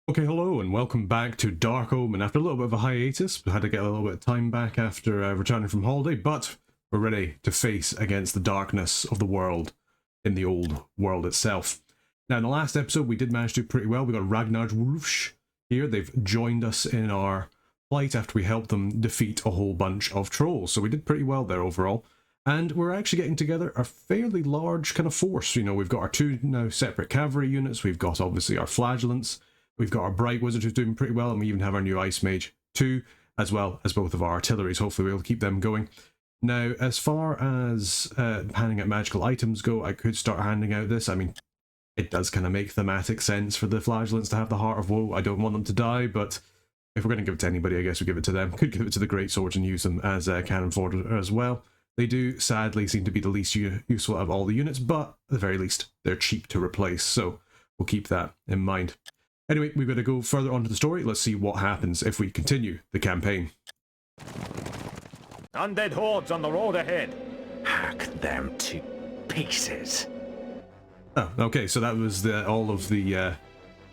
Okay, hello and welcome back to Dark Omen. After a little bit of a hiatus, we had to get a little bit of time back after returning from holiday, but we're ready to face against the darkness of the world in the old world itself. Now, in the last episode, we did manage to do pretty well. We got Ragnar's Wolves here. They've joined us in our flight after we helped them defeat a whole bunch of trolls, so we did pretty well there overall. And we're actually getting together a fairly large kind of force. You know, we've got our two now separate cavalry units, we've got obviously our flagellants, we've got our Bright Wizard who's doing pretty well, and we even have our new Ice Mage too, as well as both of our artilleries. Hopefully we'll keep them going. Now, as far as handing out magical items go, I could start handing out this. I mean, it does kind of make thematic sense for the Flagellants to have the Heart of Woe. I don't want them to die, but if we're going to give it to anybody, I guess we give it to them. Could give it to the Great Swords and use them as cannon fodder as well. They do, sadly, seem to be the least useful of all the units, but at the very least, they're cheap to replace, so we'll keep that in mind. Anyway, we've got to go further on to the story. Let's see what happens if we continue the campaign. Undead hordes on the road ahead. Hack them to pieces. Oh, okay, so that was all of the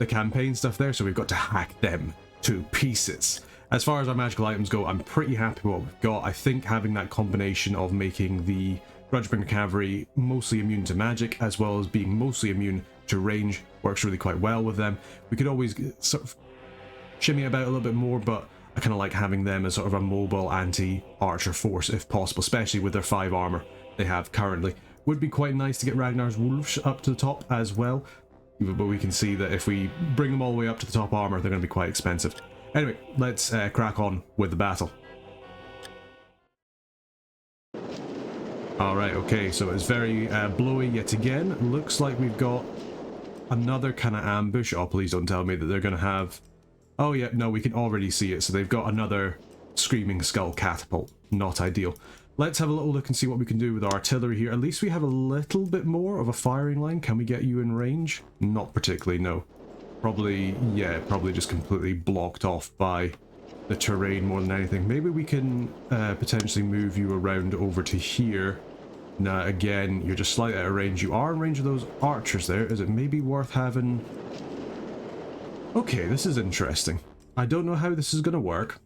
campaign stuff there, so we've got to hack them to pieces. As far as our magical items go, I'm pretty happy with what we've got. I think having that combination of making the Grudgebringer Cavalry mostly immune to magic, as well as being mostly immune to range, works really quite well with them. We could always sort of shimmy about a little bit more, but I kind of like having them as sort of a mobile anti-archer force if possible, especially with their 5 armor they have currently. Would be quite nice to get Ragnar's Wolves up to the top as well, but we can see that if we bring them all the way up to the top armor, they're going to be quite expensive. Anyway, let's crack on with the battle. Alright, okay, so it's very blowy yet again. Looks like we've got another kind of ambush. Oh, please don't tell me that they're going to have... Oh yeah, no, we can already see it. So they've got another Screaming Skull catapult. Not ideal. Let's have a little look and see what we can do with our artillery here. At least we have a little bit more of a firing line. Can we get you in range? Not particularly, no. Probably, yeah, probably just completely blocked off by the terrain more than anything. Maybe we can potentially move you around over to here. Now, again, you're just slightly out of range. You are in range of those archers there. Is it maybe worth having... Okay, this is interesting. I don't know how this is going to work.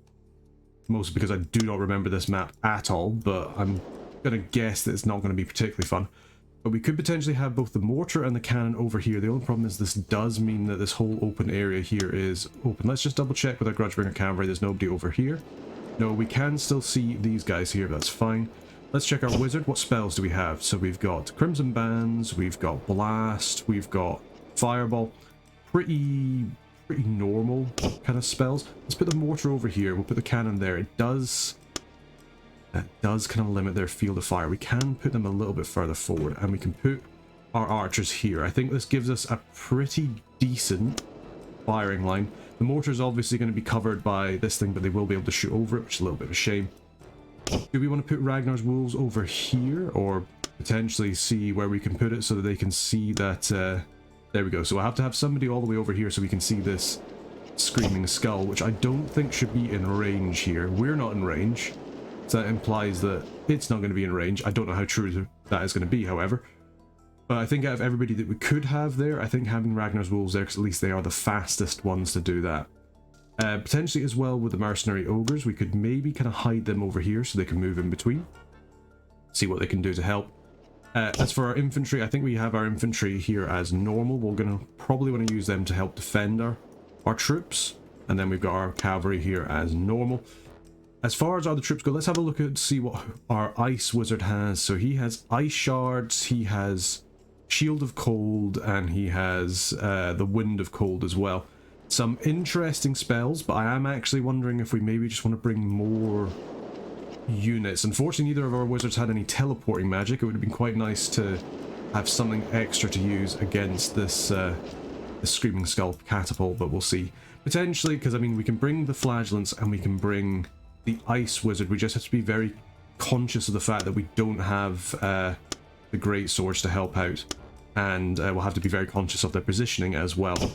Mostly because I do not remember this map at all, but I'm going to guess that it's not going to be particularly fun. But we could potentially have both the mortar and the cannon over here. The only problem is this does mean that this whole open area here is open. Let's just double check with our Grudgebringer Cavalry. There's nobody over here. No, we can still see these guys here. That's fine. Let's check our wizard. What spells do we have? So we've got Crimson Bands, we've got Blast, we've got Fireball. Pretty normal kind of spells. Let's put the mortar over here. We'll put the cannon there. That does kind of limit their field of fire. We can put them a little bit further forward, and we can put our archers here. I think this gives us a pretty decent firing line. The mortar is obviously going to be covered by this thing, but they will be able to shoot over it, which is a little bit of a shame. Do we want to put Ragnar's Wolves over here, or potentially see where we can put it so that they can see that... there we go. So I have to have somebody all the way over here so we can see this Screaming Skull, which I don't think should be in range here. We're not in range. So that implies that it's not going to be in range. I don't know how true that is going to be, however. But I think out of everybody that we could have there, I think having Ragnar's Wolves there, because at least they are the fastest ones to do that. Potentially as well with the Mercenary Ogres, we could maybe kind of hide them over here so they can move in between. See what they can do to help. As for our infantry, I think we have our infantry here as normal. We're going to probably want to use them to help defend our troops. And then we've got our cavalry here as normal. As far as other troops go, let's have a look at see what our Ice Wizard has. So he has Ice Shards, he has Shield of Cold, and he has the Wind of Cold as well. Some interesting spells, but I am actually wondering if we maybe just want to bring more units. Unfortunately, neither of our wizards had any teleporting magic. It would have been quite nice to have something extra to use against this Screaming Skull catapult, but we'll see. Potentially, because I mean, we can bring the Flagellants and we can bring the Ice Wizard. We just have to be very conscious of the fact that we don't have the Great Swords to help out, and we'll have to be very conscious of their positioning as well.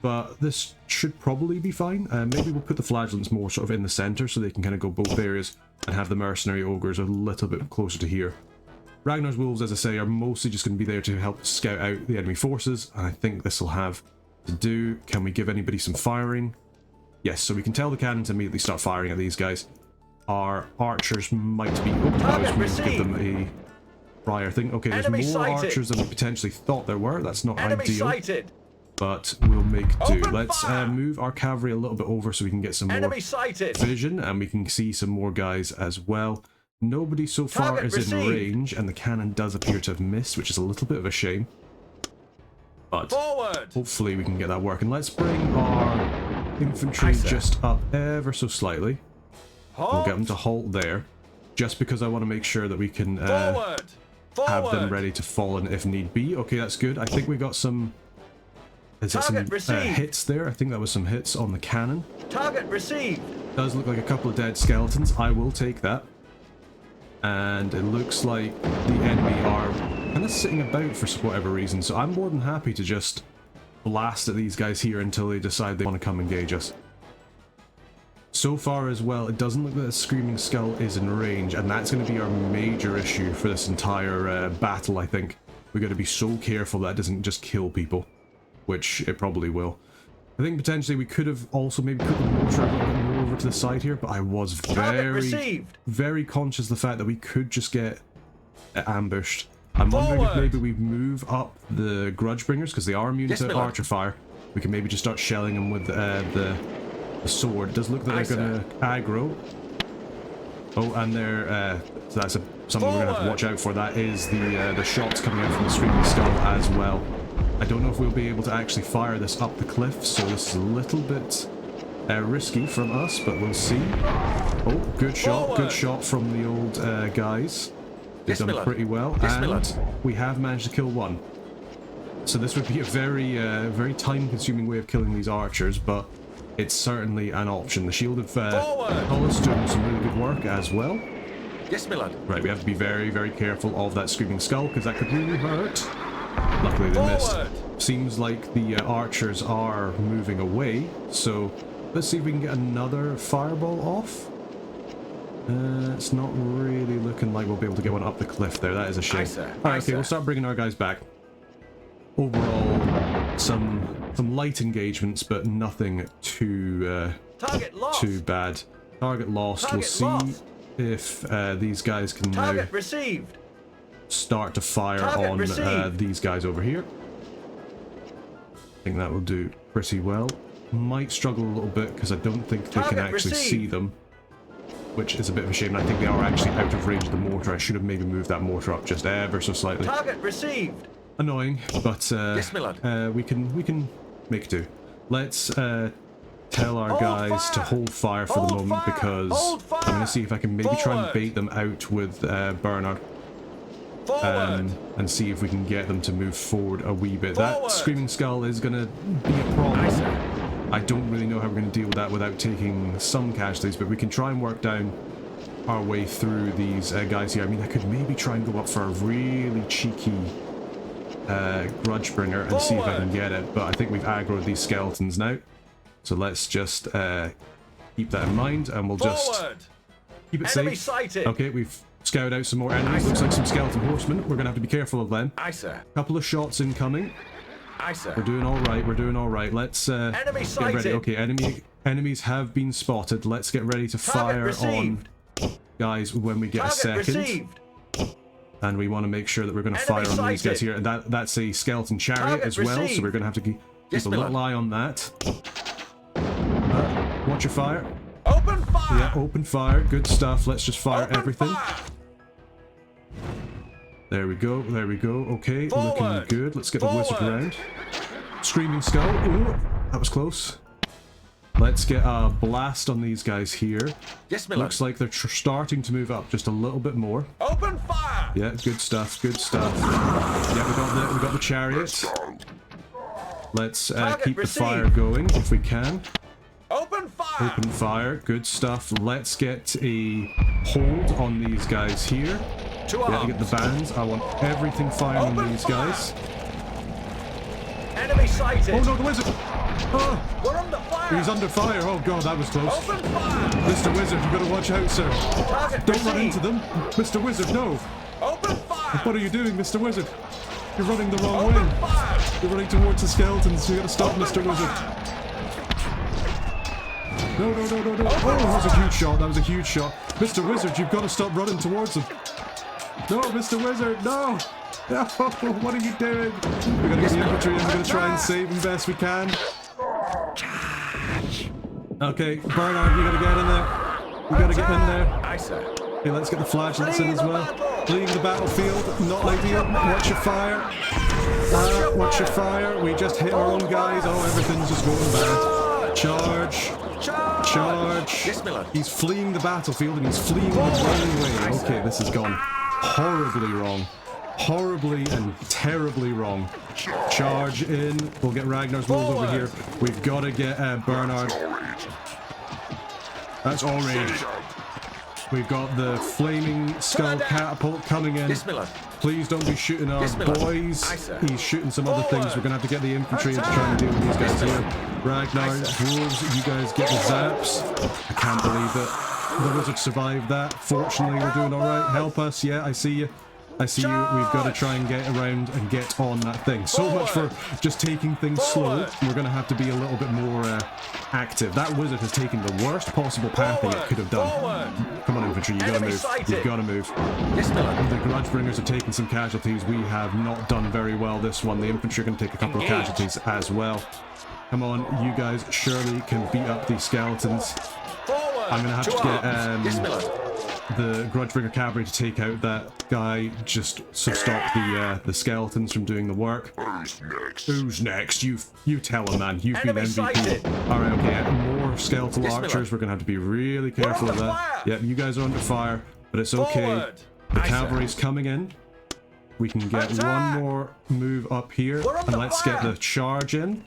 But this should probably be fine. Maybe we'll put the Flagellants more sort of in the center so they can kind of go both areas, and have the Mercenary Ogres a little bit closer to here. Ragnar's Wolves, as I say, are mostly just going to be there to help scout out the enemy forces, and I think this will have to do. Can we give anybody some firing? Yes, so we can tell the cannon to immediately start firing at these guys. Our archers might be... Oh, I was going to give them a prior thing. Okay, there's Enemy more sighted. archers than we potentially thought there were. That's not Enemy ideal. sighted. But we'll make do. Open Let's fire. move our cavalry a little bit over so we can get some more Enemy sighted. vision, and we can see some more guys as well. Nobody so far Target is in received. range, and the cannon does appear to have missed, which is a little bit of a shame. But Forward. hopefully we can get that working. Let's bring our infantry Aye, sir. just up ever so slightly. We'll Halt. get them to halt there, just because I want to make sure that we can Forward. Forward. have them ready to fall in if need be. Okay, that's good. I think we got some... Is that some Target received. hits there? I think that was some hits on the cannon. Target received. Does look like a couple of dead skeletons. I will take that. And it looks like the enemy are kind of sitting about for whatever reason. So I'm more than happy to just blast at these guys here until they decide they want to come engage us. So far as well, it doesn't look like the Screaming Skull is in range, and that's going to be our major issue for this entire battle, I think. We've got to be so careful that it doesn't just kill people, which it probably will. I think potentially we could have also maybe put the mortar a little bit more over to the side here, but I was very conscious of the fact that we could just get ambushed. I'm wondering if maybe we move up the Grudge Bringers, because they are immune to archer fire. We can maybe just start shelling them with the sword. It does look like they're going to aggro. Oh, and they're so that's something we're going to have to watch out for. That is the shots coming out from the Screaming Skull as well. I don't know if we'll be able to actually fire this up the cliff, so this is a little bit risky from us, but we'll see. Oh, good shot from the old guys. They've done pretty well, and we have managed to kill one. So this would be a very time-consuming way of killing these archers, but it's certainly an option. The Shield of Hollis doing some really good work as well. Yes, my lord. Right, we have to be very careful of that Screaming Skull, because that could really hurt. Luckily they missed. Seems like the archers are moving away, so let's see if we can get another fireball off. It's not really looking like we'll be able to get one up the cliff there. That is a shame. Alright, okay, we'll start bringing our guys back. Overall, some light engagements, but nothing too bad. Target lost. We'll see if these guys can now start to fire on these guys over here. I think that will do pretty well. Might struggle a little bit because I don't think they can actually see them, which is a bit of a shame. I think they are actually out of range of the mortar. I should have maybe moved that mortar up just ever so slightly. Target received. Annoying, but yes, my lord. we can make do. Let's tell our guys to hold fire for the moment, because I'm going to see if I can maybe try and bait them out with Bernard. And see if we can get them to move forward a wee bit. That Screaming Skull is going to be a problem. I don't really know how we're going to deal with that without taking some casualties, but we can try and work down our way through these guys here. I mean, I could maybe try and go up for a really cheeky Grudge Bringer and see if I can get it, but I think we've aggroed these skeletons now. So let's just keep that in mind, and we'll just keep it safe. Okay, we've scouted out some more enemies. Looks like some skeleton horsemen. We're going to have to be careful of them. Couple of shots incoming. We're doing all right. We're doing all right. Let's get ready. Okay, enemies have been spotted. Let's get ready to fire on guys when we get a second. And we want to make sure that we're going to fire on these guys here. And that's a skeleton chariot as well, so we're going to have to keep a little eye on that. Watch your fire. Open fire! Yeah, open fire. Good stuff. Let's just fire everything. There we go. There we go. Okay, looking good. Let's get the wizard around. Screaming Skull. Ooh, that was close. Let's get a blast on these guys here. Yes, looks like they're starting to move up just a little bit more. Open fire! Yeah, good stuff. Good stuff. Yeah, we got the chariot. Let's keep the fire going if we can. Open fire! Open fire. Good stuff. Let's get a hold on these guys here. Yeah, get the bands. I want everything firing on these guys. Enemy sighted! Oh no, the wizard! Oh, we're under fire! He's under fire. Oh god, that was close. Open fire! Mr. Wizard, you gotta watch out, sir. Don't run into them. Mr. Wizard, no! Open fire! What are you doing, Mr. Wizard? You're running the wrong Open way. fire! You're running towards the skeletons. You gotta stop, Open Mr. Wizard. fire! No, no, no, no, no. Oh, that was a huge shot. That was a huge shot. Mr. Wizard, you've got to stop running towards them. No, Mr. Wizard, no. No, what are you doing? We're gonna get the infantry in. We're gonna try and save them best we can. Okay, Bernard, you gotta get in there. You gotta get in there. Aye, sir. Okay, let's get the flagellants in as well. Fleeing the battlefield, not ideal. Watch your fire. Watch your fire. We just hit our own guys. Oh, everything's just going bad. Charge. Charge. Yes, my lord. He's fleeing the battlefield and he's fleeing the wrong way. Okay, this has gone horribly wrong. Horribly and terribly wrong. Charge in. We'll get Ragnar's wolves over here. We've got to get Bernard. That's all rage. We've got the flaming skull catapult coming in. Yes, my lord. Please don't be shooting our Yes, my lord. boys. Aye, sir. He's shooting some other things. We're going to have to get the infantry in to try and deal with these guys here. Ragnar, wolves, you guys get the zaps. I can't believe it. The wizard survived that. Fortunately, we're doing all right. Help us. Yeah, I see you. I see you. We've got to try and get around and get on that thing. So much for just taking things slow. We're going to have to be a little bit more active. That wizard has taken the worst possible pathing it could have done. Come on, infantry, you gotta move. You've gotta move. Yes, my lord. The grudge bringers have taken some casualties. We have not done very well this one. The infantry are going to take a couple of casualties as well. Come on, you guys surely can beat up these skeletons. I'm going to have to get the Grudgebringer cavalry to take out that guy just to stop the skeletons from doing the work. Who's next? Who's next? You tell him, man. You've been Enemy MVP. sighted. All right, okay. More skeletal Yes, archers. Miller. We're gonna have to be really careful of under that. fire. Yep, you guys are under fire, but it's okay. Forward. The Aye, sir. cavalry's coming in. We can get Attack. one more move up here, We're and under let's get fire. the charge in.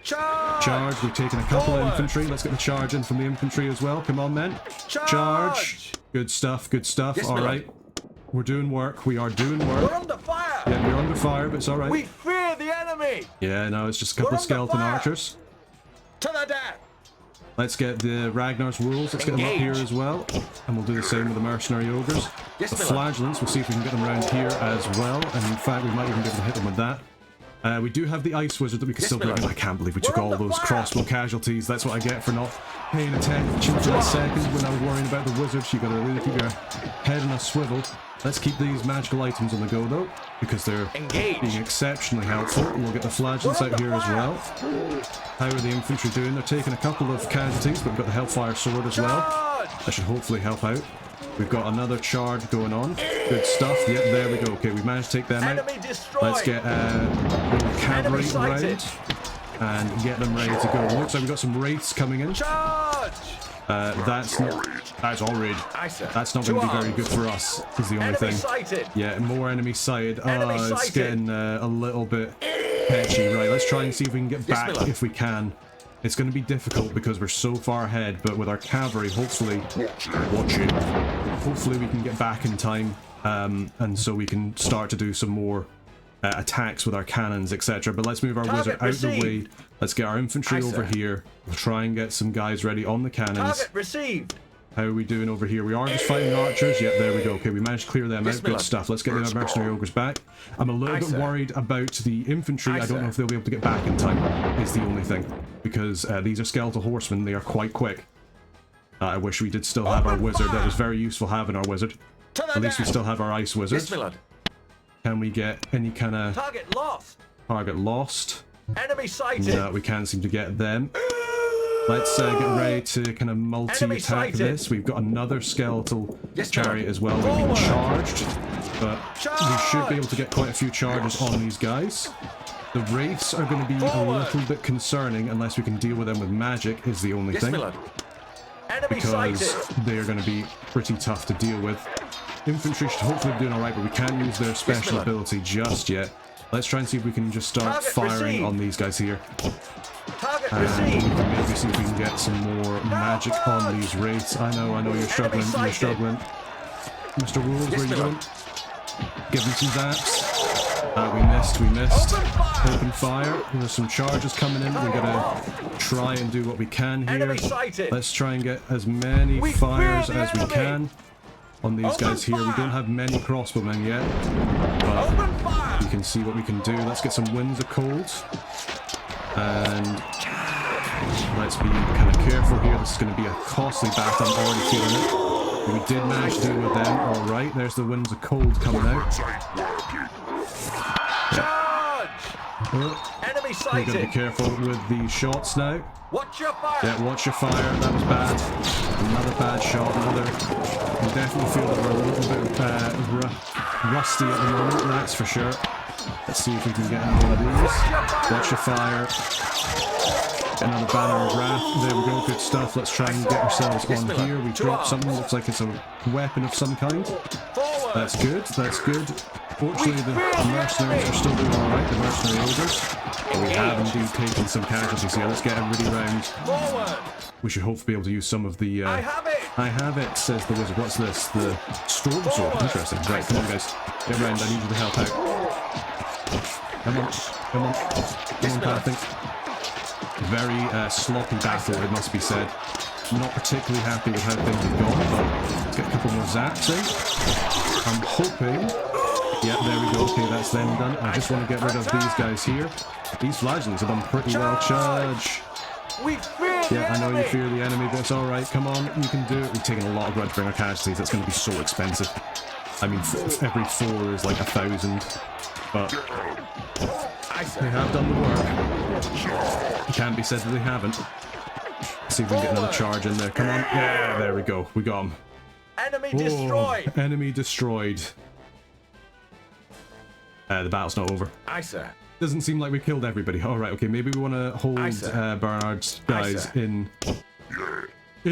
Charge! Charge. We've taken a couple Forward. of infantry. Let's get the charge in from the infantry as well. Come on, men. Charge. Good stuff. Good stuff. Yes, All my lord. right. We're doing work. We are doing We're work. under fire! Yeah, we're under fire, but it's all right. We fear the enemy! Yeah, no, it's just a couple We're of under skeleton fire. archers. To the death! Let's get the Ragnar's wolves. Let's get them up here Engage. as well. And we'll do the same with the mercenary ogres. Yes, The my lord. flagellants, we'll see if we can get them around here as well. And in fact, we might even be able to hit them with that. We do have the ice wizard that we can Yes, still my bring in. lord. I can't believe we took We're all under those fire. crossbow casualties. That's what I get for not paying attention for a second when I was worrying about the wizards. You gotta really keep your head on a swivel. Let's keep these magical items on the go though, because they're Engage. being exceptionally helpful. We'll get the flagellants out here as well. How are the infantry doing? They're taking a couple of casualties, but we've got the Hellfire Sword as well. Charge! That should hopefully help out. We've got another charge going on. Good stuff. Yep, there we go. Okay, we've managed to take them out. Enemy destroyed! Let's get cavalry Enemy sighted. round and get them ready to go. Looks like we've got some wraiths coming in. Charge! That's all raid. Aye, sir. That's not going to be very good for us, is the only Enemy thing. sighted! Yeah, more enemy sighted. Enemy It's sighted. getting a little bit patchy. Right, let's try and see if we can get Yes, back my lord. if we can. It's going to be difficult because we're so far ahead, but with our cavalry, hopefully, watch it. Hopefully we can get back in time, and so we can start to do some more attacks with our cannons, etc. But let's move our Target wizard out the way. received. Let's get our infantry Aye, over sir. here. We'll try and get some guys ready on the cannons. Target received! How are we doing over here? We are just fighting archers. Yep, there we go. Okay, we managed to clear them Yes, out. my Good lord. stuff. Let's get the mercenary ogres back. I'm a little Aye, bit sir. worried about the infantry. Aye, I don't know sir. if they'll be able to get back in time, is the only thing. Because these are skeletal horsemen. They are quite quick. I wish we did still have our Open wizard. That fire! was very useful having our wizard. To the At least we death! still have our ice wizard. Yes, my lord. Can we get any kind of Target lost! target lost? Enemy sighted! No, we can't seem to get them. Let's get ready to kind of Enemy multi-attack sighted. this. We've got another skeletal Yes, chariot Lord. as well. We've been Forward. charged, but we should be able Charge. to get quite a few charges on these guys. The wraiths are going to be Forward. a little bit concerning unless we can deal with them with magic, is the only Yes, thing. my lord. Enemy Because sighted! they're going to be pretty tough to deal with. Infantry should hopefully be doing alright, but we can't use their special Lord. ability just yet. Let's try and see if we can just start Target firing received. on these guys here. Target And we received! can maybe see if we can get some more magic on these wraiths. I know you're struggling, you're sighted. struggling. Mr. Wolves, Yes, where you my going? lord. Give them some zaps. We missed. Open fire! Open fire. There's some charges coming in. We're gonna try and do what we can here. Enemy sighted! Let's try and get as many We fires fear the as we enemy. can on these Open guys here. We fire! don't have many crossbowmen yet. but Open fire! you can see what we can do. Let's get some winds of cold. And let's be kind of careful here. This is going to be a costly battle. I'm already feeling it. But we did manage to deal with them. Alright, there's the winds of cold coming out. Charge! Oh, Enemy we're going to be sighted! careful with the shots now. Watch your fire! Yeah, watch your fire. That was bad. Another bad shot. Another. You definitely feel that we're a little bit rusty at the moment. That's for sure. Let's see if we can get one of these. Watch your fire. Get another banner of wrath. There we go. Good stuff. Let's try and get ourselves on here. We dropped something. Looks like it's a weapon of some kind. Forward! That's good. That's good. Fortunately, the mercenaries are still doing alright. The mercenary ogres. But we have indeed taken some casualties here. Let's get everybody round. Forward! We should hopefully be able to use some of the. I have it! I have it, says the wizard. What's this? The storm sword. Interesting. Right, come on, guys. Get round. I need you to help out. Come on. Come on. Come on, Pathing. Very sloppy battle, it must be said. Not particularly happy with how things have gone, but let's get a couple more zaps in. I'm hoping. Yeah, there we go. Okay, that's them done. I just want to get rid of these guys here. These flagellants have done pretty well. Charge! We fear the Yeah, I know you enemy. fear the enemy, but it's alright. Come on, you can do it. We've taken a lot of Grudgebringer casualties. That's going to be so expensive. I mean, every 4 is like 1,000. But they have done the work. It can't be said that they haven't. Let's see if we can get another charge in there. Come on. Yeah, there we go. We got him. Enemy destroyed. Enemy destroyed. The battle's not over. Aye, sir. Doesn't seem like we killed everybody. All right, okay, maybe we want to hold Aye, sir. Bernard's Aye, guys sir. in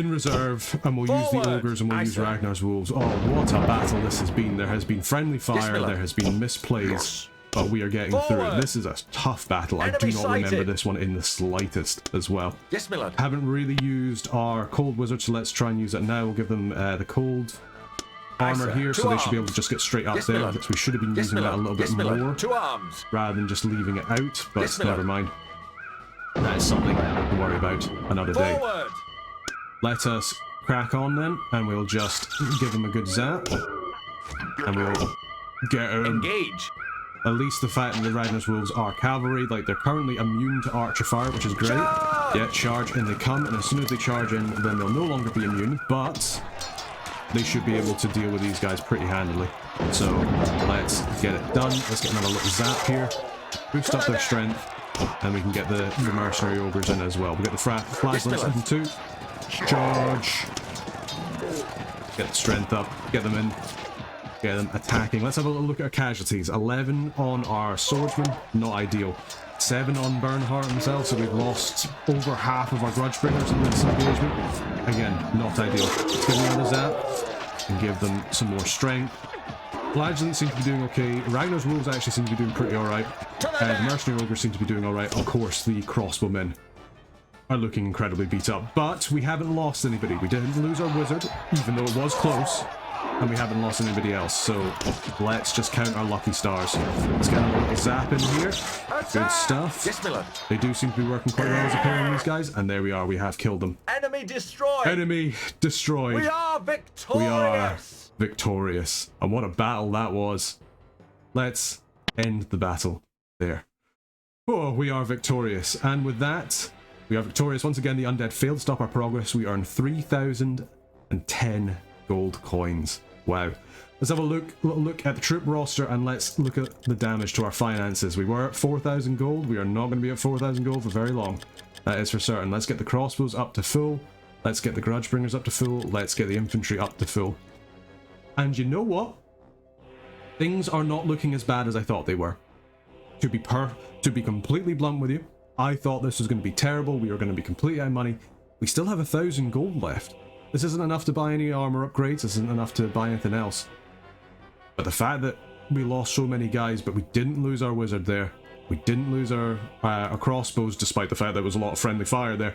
reserve, and we'll use the Forward. ogres and we'll Aye, use sir. Ragnar's wolves. Oh, what a battle this has been. There has been friendly fire, Bismillah. there has been misplays, but we are getting through it. Forward. This is a tough battle. I do Enemy not remember sighted. this one in the slightest as well. Yes, my lord. Haven't really used our cold wizard, so let's try and use it now. We'll give them the cold armor sir. here, so Two they should be able to arms. just get straight up Yes, my there. lord. So we should have been Yes, using my that a lord. little bit Yes, my lord. more 2 arms. rather than just leaving it out, but Yes, my never lord. mind. That is something to worry about another day. Forward. Let us crack on then, and we'll just give them a good zap, and we'll get Engage. at least the fact that the Ragnar's wolves are cavalry, like they're currently immune to archer fire, which is great. Charge! Yeah, charge in they come, and as soon as they charge in, then they'll no longer be immune, but they should be able to deal with these guys pretty handily. So let's get it done. Let's get another little zap here, boost up their strength, and we can get the mercenary ogres in as well. We get the flagellants in too. Charge. Get the strength up. Get them in. Get them attacking. Let's have a little look at our casualties. 11 on our swordsman. Not ideal. 7 on Bernhard himself, so we've lost over half of our Grudgebringers in this engagement. Again, not ideal. Let's give them another zap and give them some more strength. Flagellants seem to be doing okay. Ragnar's wolves actually seem to be doing pretty alright. The mercenary ogres seem to be doing alright. Of course, the crossbowmen are looking incredibly beat up. But we haven't lost anybody. We didn't lose our wizard, even though it was close. And we haven't lost anybody else. So let's just count our lucky stars. Let's get a little zap in here. Good stuff. Yes, my lord. They do seem to be working quite well as a pair on these guys. And there we are. We have killed them. Enemy destroyed. Enemy destroyed. We are victorious. We are victorious. And what a battle that was. Let's end the battle there. Oh, we are victorious. And with that, we are victorious. Once again, the undead failed to stop our progress. We earned 3,010 gold coins. Wow. Let's have a little look at the troop roster, and let's look at the damage to our finances. We were at 4,000 gold. We are not going to be at 4,000 gold for very long. That is for certain. Let's get the crossbows up to full. Let's get the Grudgebringers up to full. Let's get the infantry up to full. And you know what? Things are not looking as bad as I thought they were. To be completely blunt with you, I thought this was going to be terrible. We were going to be completely out of money. We still have 1,000 gold left. This isn't enough to buy any armor upgrades. This isn't enough to buy anything else. But the fact that we lost so many guys, but we didn't lose our wizard there. We didn't lose our crossbows, despite the fact there was a lot of friendly fire there.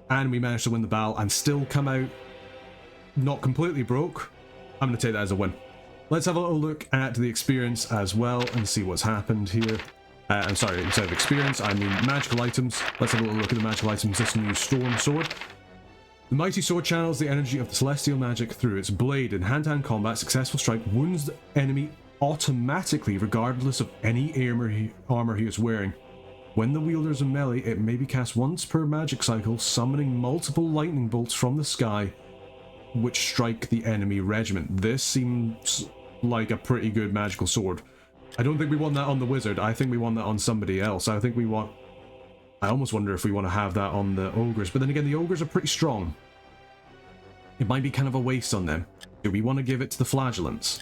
And we managed to win the battle and still come out not completely broke. I'm going to take that as a win. Let's have a little look at the experience as well and see what's happened here. I'm sorry, instead of experience, I mean magical items. Let's have a little look at the magical items. This new Storm Sword. The mighty sword channels the energy of the celestial magic through its blade. In hand-to-hand combat, successful strike wounds the enemy automatically, regardless of any armor he is wearing. When the wielder is in melee, it may be cast once per magic cycle, summoning multiple lightning bolts from the sky, which strike the enemy regiment. This seems like a pretty good magical sword. I don't think we want that on the wizard. I think we want that on somebody else. I almost wonder if we want to have that on the ogres, but then again, the ogres are pretty strong. It might be kind of a waste on them. Do we want to give it to the flagellants?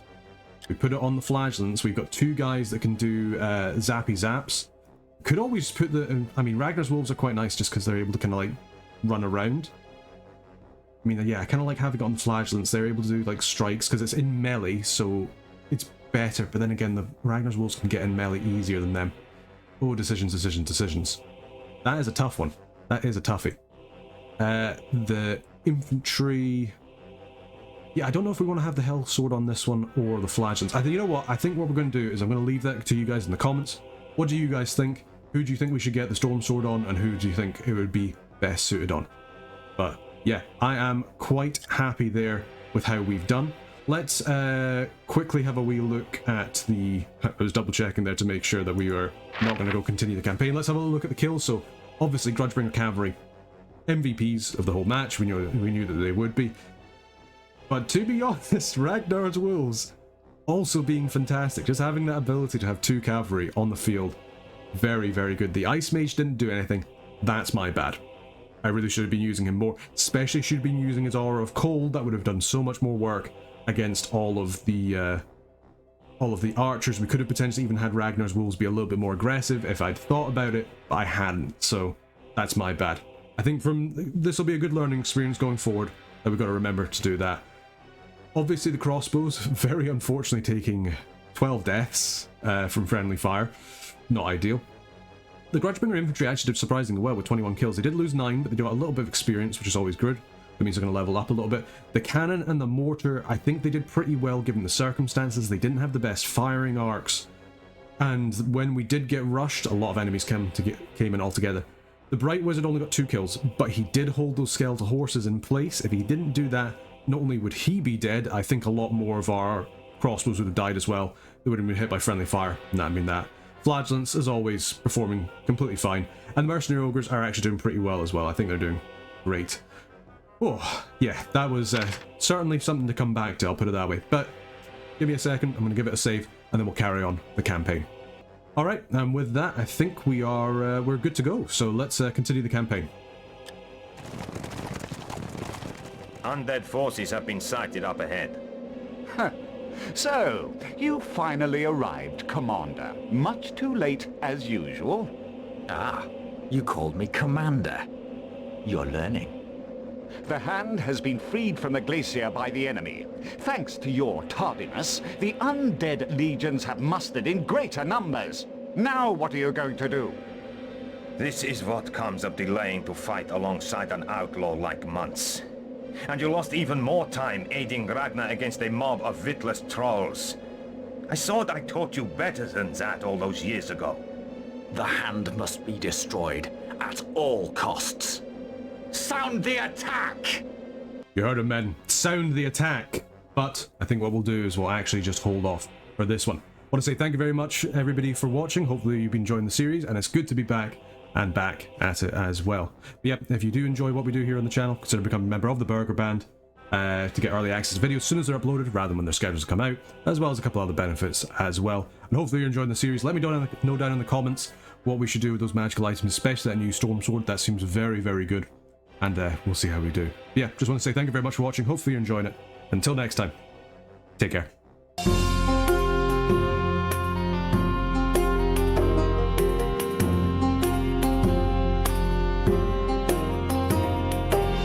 We put it on the flagellants. We've got 2 guys that can do zappy zaps. Could always put I mean, Ragnar's wolves are quite nice just because they're able to kind of like run around. I mean, yeah, I kind of like having it on the flagellants. They're able to do like strikes because it's in melee, so it's better. But then again, the Ragnar's wolves can get in melee easier than them. Oh, decisions. That is a tough one. That is a toughie. The infantry... Yeah, I don't know if we want to have the hell sword on this one or the flagellants. You know what? I think what we're going to do is I'm going to leave that to you guys in the comments. What do you guys think? Who do you think we should get the storm sword on, and who do you think it would be best suited on? But yeah, I am quite happy there with how we've done. Let's quickly have a wee look at the... I was double checking there to make sure that we are not going to go continue the campaign. Let's have a look at the kills. So obviously Grudgebringer Cavalry, MVPs of the whole match. We knew that they would be. But to be honest, Ragnar's Wolves also being fantastic. Just having that ability to have 2 cavalry on the field, very, very good. The Ice Mage didn't do anything. That's my bad. I really should have been using him more, especially should have been using his Aura of Cold. That would have done so much more work against all of the archers. We could have potentially even had Ragnar's Wolves be a little bit more aggressive if I'd thought about it, but I hadn't, so that's my bad. I think this will be a good learning experience going forward, that we've got to remember to do that. Obviously the crossbows, very unfortunately taking 12 deaths from friendly fire. Not ideal. The Grudgebringer infantry actually did surprisingly well with 21 kills. They did lose 9, but they got a little bit of experience, which is always good. That means they're going to level up a little bit. The cannon and the mortar, I think they did pretty well given the circumstances. They didn't have the best firing arcs. And when we did get rushed, a lot of enemies came in altogether. The Bright Wizard only got 2 kills, but he did hold those skeletal horses in place. If he didn't do that, not only would he be dead, I think a lot more of our crossbows would have died as well. They would have been hit by friendly fire, and that'd mean that. Flagellants, as always, performing completely fine. And the Mercenary Ogres are actually doing pretty well as well. I think they're doing great. Oh, yeah, that was certainly something to come back to, I'll put it that way. But give me a second, I'm going to give it a save, and then we'll carry on the campaign. Alright, and with that, I think we're good to go. So let's continue the campaign. Undead forces have been sighted up ahead. Huh. So, you finally arrived, Commander. Much too late, as usual. Ah, you called me Commander. You're learning. The Hand has been freed from the glacier by the enemy. Thanks to your tardiness, the undead legions have mustered in greater numbers. Now what are you going to do? This is what comes of delaying to fight alongside an outlaw like Muntz. And you lost even more time aiding Ragnar against a mob of witless trolls. I thought I taught you better than that all those years ago. The Hand must be destroyed at all costs. Sound the attack! You heard him, men. Sound the attack! But I think what we'll do is we'll actually just hold off for this one. I want to say thank you very much, everybody, for watching. Hopefully you've been enjoying the series, and it's good to be back and back at it as well. But yep, if you do enjoy what we do here on the channel, consider becoming a member of the Burger Band to get early access videos as soon as they're uploaded, rather than when their schedules come out, as well as a couple other benefits as well. And hopefully you're enjoying the series. Let me know down in the comments what we should do with those magical items, especially that new Storm Sword. That seems very, very good. And we'll see how we do. Yeah, just want to say thank you very much for watching. Hopefully you're enjoying it. Until next time, take care.